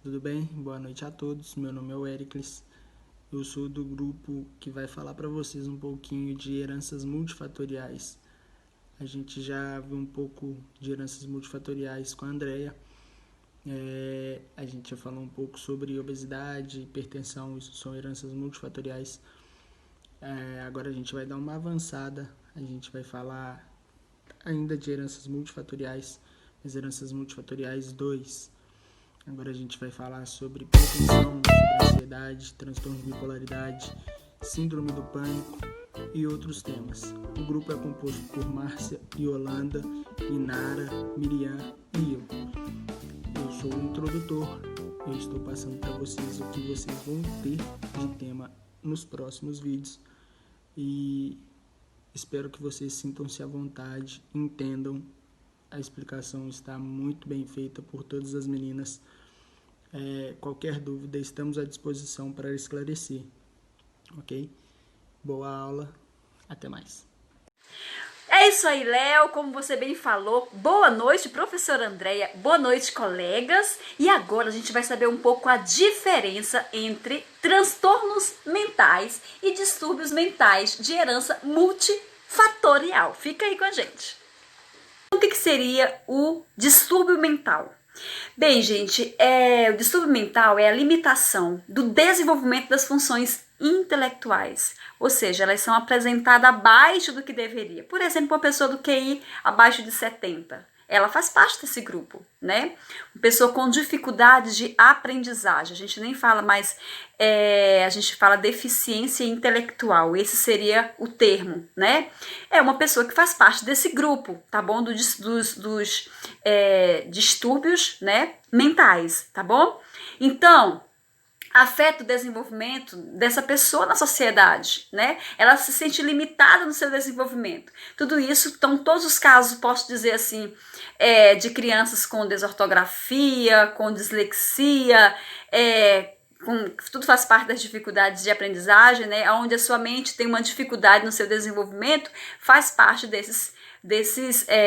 Tudo bem? Boa noite a todos. Meu nome é o Ericles. Eu sou do grupo que vai falar para vocês um pouquinho de heranças multifatoriais. A gente já viu um pouco de heranças multifatoriais com a Andrea. A gente já falou um pouco sobre obesidade, hipertensão, isso são heranças multifatoriais. Agora a gente vai dar uma avançada. A gente vai falar ainda de heranças multifatoriais, mas heranças multifatoriais 2. Agora a gente vai falar sobre hipertensão, sobre ansiedade, transtorno de bipolaridade, síndrome do pânico e outros temas. O grupo é composto por Márcia, Yolanda, Inara, Miriam e eu. Eu sou o introdutor. Eu estou passando para vocês o que vocês vão ter de tema nos próximos vídeos e espero que vocês sintam-se à vontade, entendam. A explicação está muito bem feita por todas as meninas. Qualquer dúvida, estamos à disposição para esclarecer, ok? Boa aula, até mais. É isso aí, Léo, como você bem falou, boa noite, professora Andrea, boa noite, colegas. E agora a gente vai saber um pouco a diferença entre transtornos mentais e distúrbios mentais de herança multifatorial. Fica aí com a gente. O que seria o distúrbio mental? Bem, gente, o distúrbio mental é a limitação do desenvolvimento das funções intelectuais, ou seja, elas são apresentadas abaixo do que deveria. Por exemplo, uma pessoa do QI abaixo de 70, ela faz parte desse grupo, né? Uma pessoa com dificuldade de aprendizagem, a gente nem fala mais, a gente fala deficiência intelectual, esse seria o termo, né? É uma pessoa que faz parte desse grupo, tá bom? Dos distúrbios, né, mentais, tá bom? Então, afeta o desenvolvimento dessa pessoa na sociedade, né? Ela se sente limitada no seu desenvolvimento. Tudo isso, então, todos os casos, posso dizer assim, de crianças com desortografia, com dislexia, tudo faz parte das dificuldades de aprendizagem, né? Onde a sua mente tem uma dificuldade no seu desenvolvimento, faz parte desses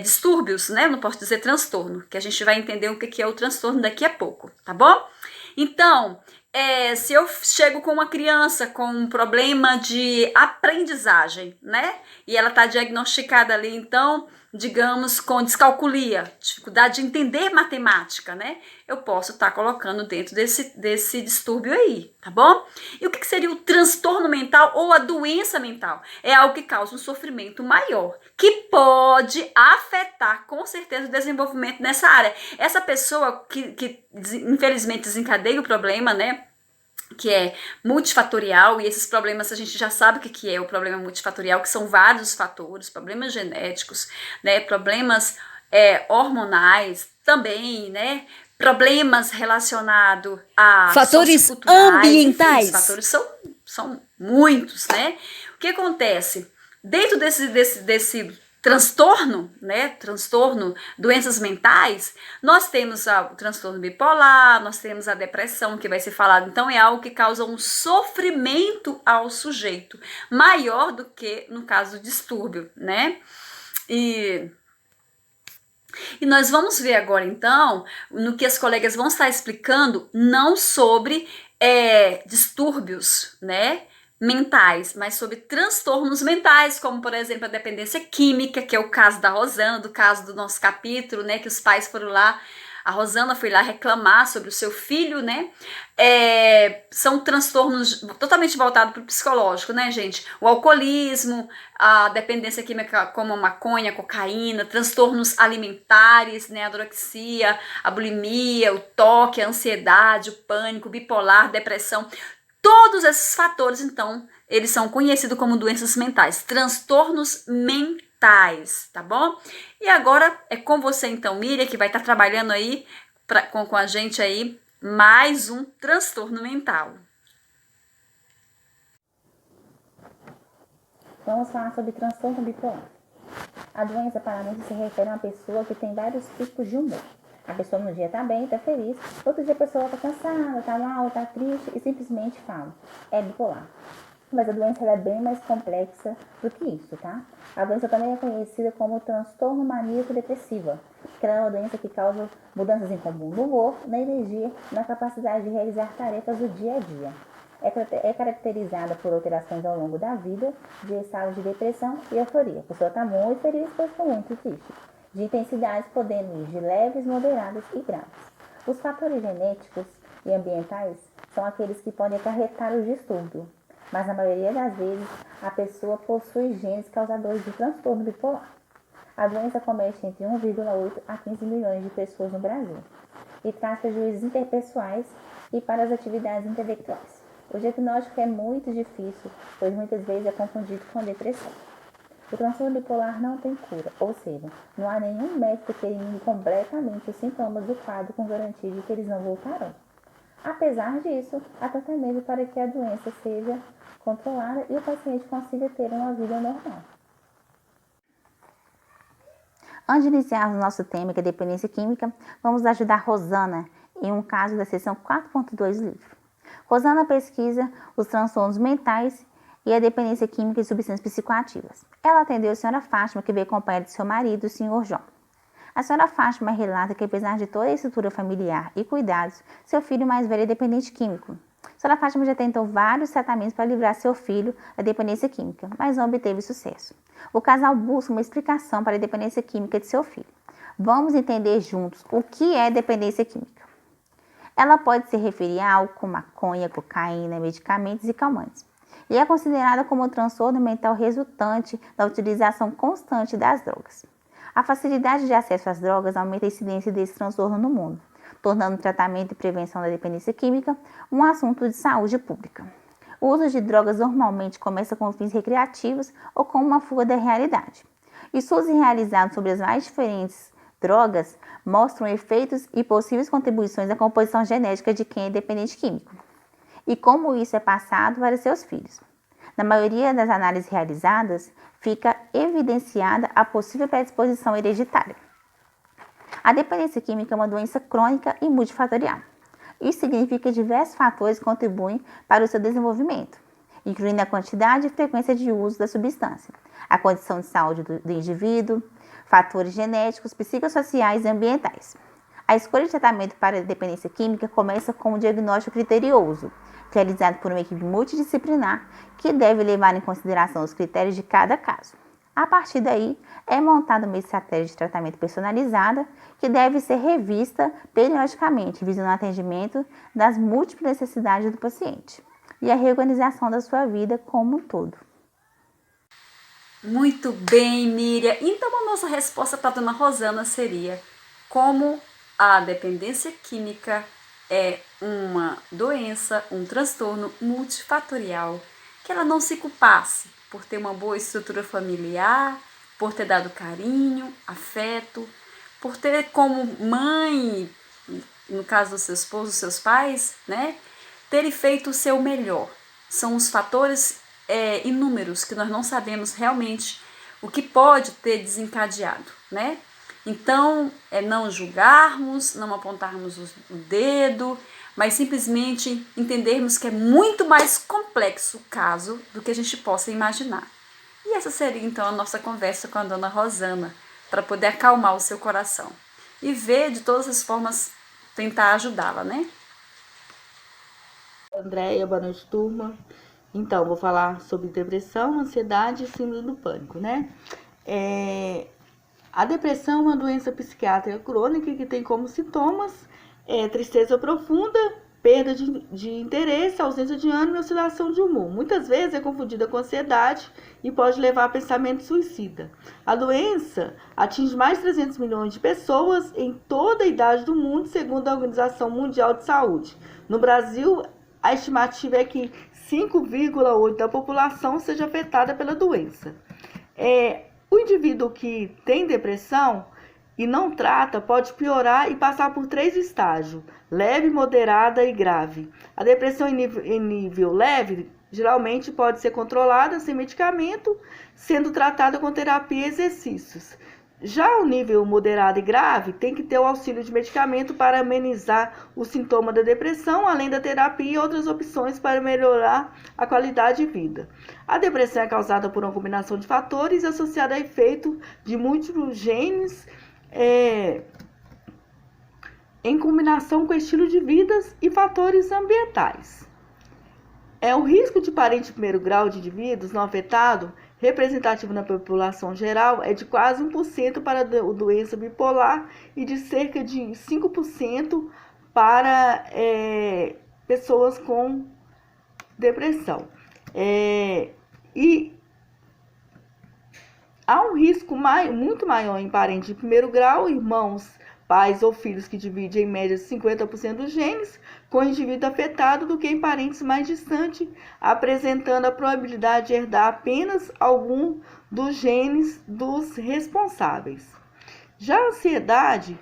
distúrbios, né? Não posso dizer transtorno, que a gente vai entender o que é o transtorno daqui a pouco, tá bom? Então, se eu chego com uma criança com um problema de aprendizagem, né? E ela está diagnosticada ali, então, digamos, com descalculia, dificuldade de entender matemática, né? Eu posso estar colocando dentro desse distúrbio aí, tá bom? E o que seria o transtorno mental ou a doença mental? É algo que causa um sofrimento maior, que pode afetar, com certeza, o desenvolvimento nessa área. Essa pessoa que infelizmente desencadeia o problema, né? Que é multifatorial, e esses problemas a gente já sabe o que é o problema multifatorial, que são vários fatores, problemas genéticos, né, problemas hormonais também, né, problemas relacionados a Fatores socioculturais, enfim, ambientais. os fatores são muitos, né? O que acontece? Dentro desse transtorno, né, transtorno, doenças mentais, nós temos o transtorno bipolar, nós temos a depressão, que vai ser falado, então é algo que causa um sofrimento ao sujeito, maior do que no caso do distúrbio, né, e nós vamos ver agora, então, no que as colegas vão estar explicando, não sobre distúrbios, né, mentais, mas sobre transtornos mentais, como, por exemplo, a dependência química, que é o caso da Rosana, do caso do nosso capítulo, né, que os pais foram lá, a Rosana foi lá reclamar sobre o seu filho, né, são transtornos totalmente voltados para o psicológico, né, gente? O alcoolismo, a dependência química como a maconha, a cocaína, transtornos alimentares, né, a anorexia, a bulimia, o toque, a ansiedade, o pânico, o bipolar, depressão. Todos esses fatores, então, eles são conhecidos como doenças mentais, transtornos mentais, tá bom? E agora é com você, então, Miriam, que vai estar trabalhando aí com a gente aí mais um transtorno mental. Vamos falar sobre transtorno bipolar. A doença, para muitos, se refere a uma pessoa que tem vários tipos de humor. A pessoa no dia tá bem, tá feliz, outro dia a pessoa tá cansada, tá mal, tá triste e simplesmente fala, é bipolar. Mas a doença ela é bem mais complexa do que isso, tá? A doença também é conhecida como transtorno maníaco-depressiva, que ela é uma doença que causa mudanças em comum no humor, na energia, na capacidade de realizar tarefas do dia a dia. É caracterizada por alterações ao longo da vida, de estados de depressão e euforia. A pessoa está muito feliz, a pessoa está muito triste. De intensidades podendo ir de leves, moderadas e graves. Os fatores genéticos e ambientais são aqueles que podem acarretar o distúrbio, mas na maioria das vezes a pessoa possui genes causadores de transtorno bipolar. A doença comete entre 1,8 a 15 milhões de pessoas no Brasil e traz prejuízos interpessoais e para as atividades intelectuais. O diagnóstico é muito difícil, pois muitas vezes é confundido com depressão. O transtorno bipolar não tem cura, ou seja, não há nenhum médico que elimine completamente os sintomas do quadro com garantia de que eles não voltarão. Apesar disso, há tratamento para que a doença seja controlada e o paciente consiga ter uma vida normal. Antes de iniciarmos o nosso tema, que é dependência química, vamos ajudar Rosana em um caso da seção 4.2 do livro. Rosana pesquisa os transtornos mentais e a dependência química de substâncias psicoativas. Ela atendeu a senhora Fátima, que veio acompanhada de seu marido, o senhor João. A senhora Fátima relata que, apesar de toda a estrutura familiar e cuidados, seu filho mais velho é dependente químico. A senhora Fátima já tentou vários tratamentos para livrar seu filho da dependência química, mas não obteve sucesso. O casal busca uma explicação para a dependência química de seu filho. Vamos entender juntos o que é dependência química. Ela pode se referir a álcool, maconha, cocaína, medicamentos e calmantes. E é considerada como um transtorno mental resultante da utilização constante das drogas. A facilidade de acesso às drogas aumenta a incidência desse transtorno no mundo, tornando o tratamento e prevenção da dependência química um assunto de saúde pública. O uso de drogas normalmente começa com fins recreativos ou com uma fuga da realidade. Estudos realizados sobre as mais diferentes drogas mostram efeitos e possíveis contribuições à composição genética de quem é dependente químico e como isso é passado para seus filhos. Na maioria das análises realizadas, fica evidenciada a possível predisposição hereditária. A dependência química é uma doença crônica e multifatorial. Isso significa que diversos fatores contribuem para o seu desenvolvimento, incluindo a quantidade e frequência de uso da substância, a condição de saúde do indivíduo, fatores genéticos, psicossociais e ambientais. A escolha de tratamento para a dependência química começa com um diagnóstico criterioso, realizado por uma equipe multidisciplinar que deve levar em consideração os critérios de cada caso. A partir daí, é montada uma estratégia de tratamento personalizada que deve ser revista periodicamente, visando o atendimento das múltiplas necessidades do paciente e a reorganização da sua vida como um todo. Muito bem, Miriam. Então, a nossa resposta para a dona Rosana seria: como a dependência química é uma doença, um transtorno multifatorial, que ela não se culpasse por ter uma boa estrutura familiar, por ter dado carinho, afeto, por ter como mãe, no caso do seu esposo, dos seus pais, né, terem feito o seu melhor. São os fatores inúmeros que nós não sabemos realmente o que pode ter desencadeado, né? Então, é não julgarmos, não apontarmos o dedo, mas simplesmente entendermos que é muito mais complexo o caso do que a gente possa imaginar. E essa seria então a nossa conversa com a dona Rosana, para poder acalmar o seu coração e ver de todas as formas tentar ajudá-la, né? Andréia, boa noite, turma. Então, vou falar sobre depressão, ansiedade e síndrome do pânico, né? A depressão é uma doença psiquiátrica crônica que tem como sintomas tristeza profunda, perda de interesse, ausência de ânimo e oscilação de humor. Muitas vezes é confundida com ansiedade e pode levar a pensamento suicida. A doença atinge mais de 300 milhões de pessoas em toda a idade do mundo, segundo a Organização Mundial de Saúde. No Brasil, a estimativa é que 5,8% da população seja afetada pela doença. O indivíduo que tem depressão e não trata pode piorar e passar por 3 estágios: leve, moderada e grave. A depressão em nível leve geralmente pode ser controlada sem medicamento, sendo tratada com terapia e exercícios. Já o nível moderado e grave tem que ter o auxílio de medicamento para amenizar o sintoma da depressão, além da terapia e outras opções para melhorar a qualidade de vida. A depressão é causada por uma combinação de fatores associada a efeito de múltiplos genes em combinação com estilo de vida e fatores ambientais. O risco de parente de primeiro grau de indivíduos não afetados, representativo na população geral, é de quase 1% para a doença bipolar e de cerca de 5% para pessoas com depressão. E há um risco muito maior em parentes de primeiro grau, irmãos, pais ou filhos que dividem em média 50% dos genes com o indivíduo afetado do que em parentes mais distantes, apresentando a probabilidade de herdar apenas algum dos genes dos responsáveis. Já a ansiedade,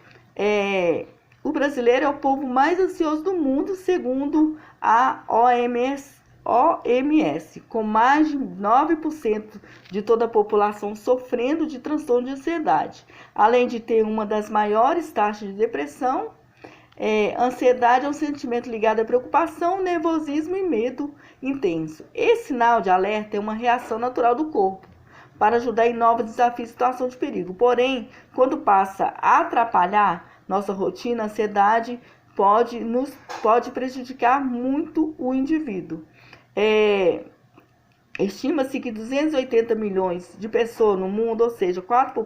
o brasileiro é o povo mais ansioso do mundo, segundo a OMS, com mais de 9% de toda a população sofrendo de transtorno de ansiedade. Além de ter uma das maiores taxas de depressão, ansiedade é um sentimento ligado à preocupação, nervosismo e medo intenso. Esse sinal de alerta é uma reação natural do corpo para ajudar em novos desafios e situações de perigo. Porém, quando passa a atrapalhar nossa rotina, a ansiedade pode prejudicar muito o indivíduo. Estima-se que 280 milhões de pessoas no mundo, ou seja, 4%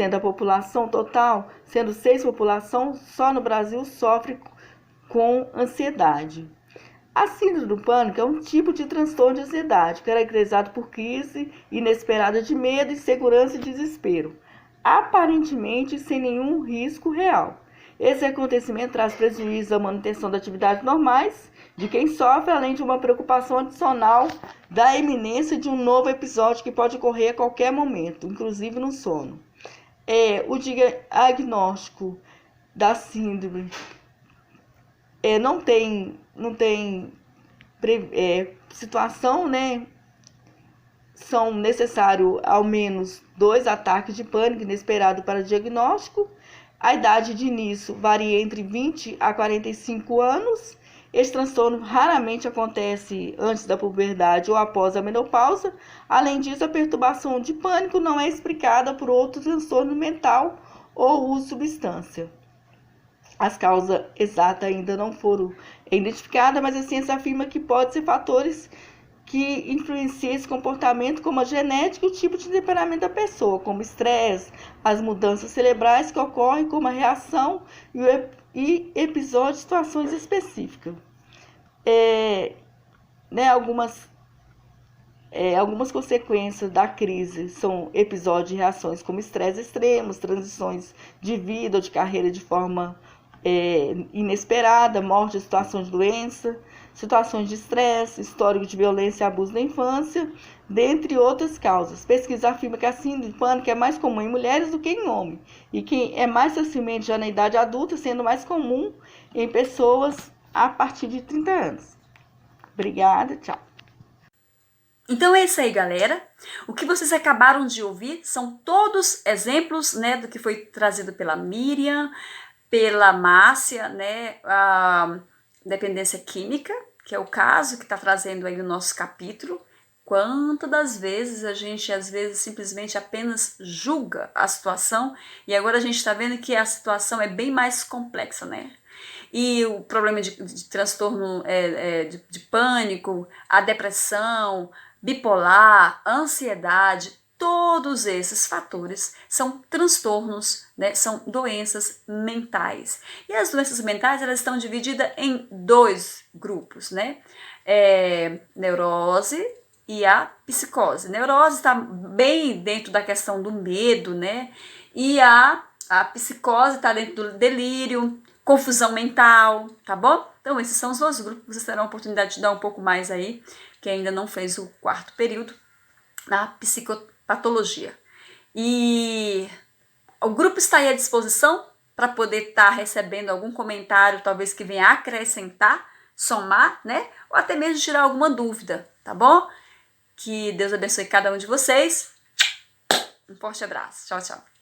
da população total, sendo 6% da população, só no Brasil sofre com ansiedade. A síndrome do pânico é um tipo de transtorno de ansiedade, caracterizado por crise inesperada de medo, insegurança e desespero, aparentemente sem nenhum risco real. Esse acontecimento traz prejuízo à manutenção das atividades normais de quem sofre, além de uma preocupação adicional da iminência de um novo episódio que pode ocorrer a qualquer momento, inclusive no sono. O diagnóstico da síndrome não tem situação, né? São necessários ao menos 2 ataques de pânico inesperado para diagnóstico. A idade de início varia entre 20 a 45 anos. Esse transtorno raramente acontece antes da puberdade ou após a menopausa. Além disso, a perturbação de pânico não é explicada por outro transtorno mental ou uso de substância. As causas exatas ainda não foram identificadas, mas a ciência afirma que pode ser fatores que influenciam esse comportamento, como a genética e o tipo de temperamento da pessoa, como estresse, as mudanças cerebrais que ocorrem como a reação e episódios, situações específicas. Algumas consequências da crise são episódios de reações como estresse extremos, transições de vida ou de carreira de forma inesperada, morte, situações de doença, situações de estresse, histórico de violência e abuso na infância, dentre outras causas. Pesquisa afirma que a síndrome de pânico é mais comum em mulheres do que em homens, e que é mais facilmente já na idade adulta, sendo mais comum em pessoas a partir de 30 anos. Obrigada, tchau. Então é isso aí, galera. O que vocês acabaram de ouvir são todos exemplos, né, do que foi trazido pela Miriam, pela Márcia, né, a dependência química, que é o caso que está trazendo aí no nosso capítulo. Quantas das vezes a gente, às vezes, simplesmente apenas julga a situação, e agora a gente está vendo que a situação é bem mais complexa, né? E o problema de transtorno de pânico, a depressão, bipolar, ansiedade, todos esses fatores são transtornos, né, são doenças mentais. E as doenças mentais, elas estão divididas em 2 grupos, né? Neurose e a psicose. Neurose está bem dentro da questão do medo, né? E a psicose está dentro do delírio, confusão mental, tá bom? Então esses são os 2 grupos, vocês terão a oportunidade de dar um pouco mais aí, que ainda não fez o 4º período, na psicopatologia. E o grupo está aí à disposição para poder estar recebendo algum comentário, talvez que venha acrescentar, somar, né? Ou até mesmo tirar alguma dúvida, tá bom? Que Deus abençoe cada um de vocês. Um forte abraço. Tchau, tchau.